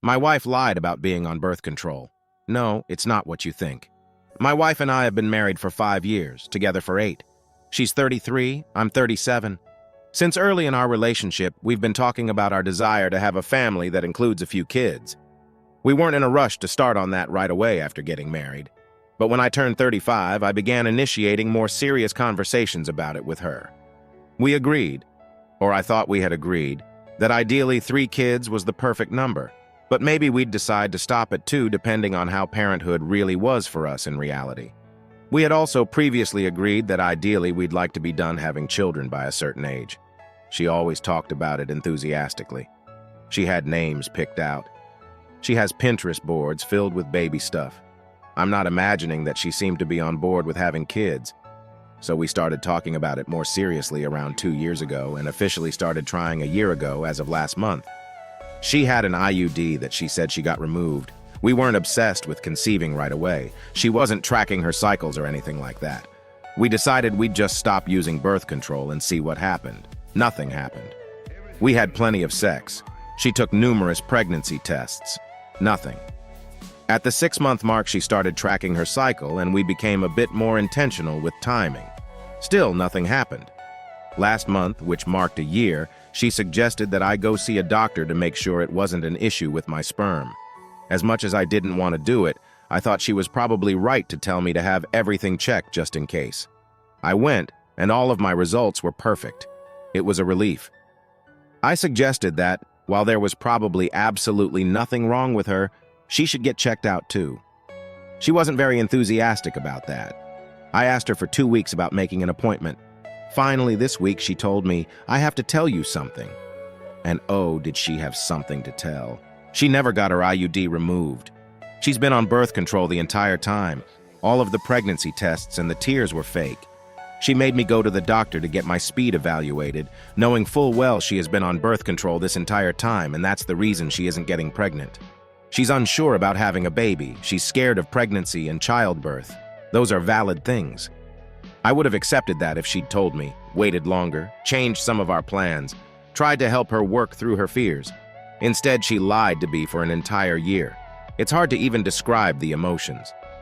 My wife lied about being on birth control. No, it's not what you think. My wife and I have been married for 5 years, together for 8. She's 33, I'm 37. Since early in our relationship, we've been talking about our desire to have a family that includes a few kids. We weren't in a rush to start on that right away after getting married. But when I turned 35, I began initiating more serious conversations about it with her. We agreed, or I thought we had agreed, that ideally 3 kids was the perfect number, but maybe we'd decide to stop at 2 depending on how parenthood really was for us in reality. We had also previously agreed that ideally we'd like to be done having children by a certain age. She always talked about it enthusiastically. She had names picked out. She has Pinterest boards filled with baby stuff. I'm not imagining that she seemed to be on board with having kids. So we started talking about it more seriously around 2 years ago and officially started trying a year ago as of last month. She had an IUD that she said she got removed. We weren't obsessed with conceiving right away. She wasn't tracking her cycles or anything like that. We decided we'd just stop using birth control and see what happened. Nothing happened. We had plenty of sex. She took numerous pregnancy tests. Nothing. At the 6-month mark, she started tracking her cycle and we became a bit more intentional with timing. Still, nothing happened. Last month, which marked a year, she suggested that I go see a doctor to make sure it wasn't an issue with my sperm. As much as I didn't want to do it, I thought she was probably right to tell me to have everything checked just in case. I went, and all of my results were perfect. It was a relief. I suggested that, while there was probably absolutely nothing wrong with her, she should get checked out too. She wasn't very enthusiastic about that. I asked her for 2 weeks about making an appointment. Finally, this week she told me, "I have to tell you something." And oh, did she have something to tell. She never got her IUD removed. She's been on birth control the entire time. All of the pregnancy tests and the tears were fake. She made me go to the doctor to get my speed evaluated, knowing full well she has been on birth control this entire time, and that's the reason she isn't getting pregnant. She's unsure about having a baby. She's scared of pregnancy and childbirth. Those are valid things. I would have accepted that if she'd told me, waited longer, changed some of our plans, tried to help her work through her fears. Instead, she lied to me for an entire year. It's hard to even describe the emotions.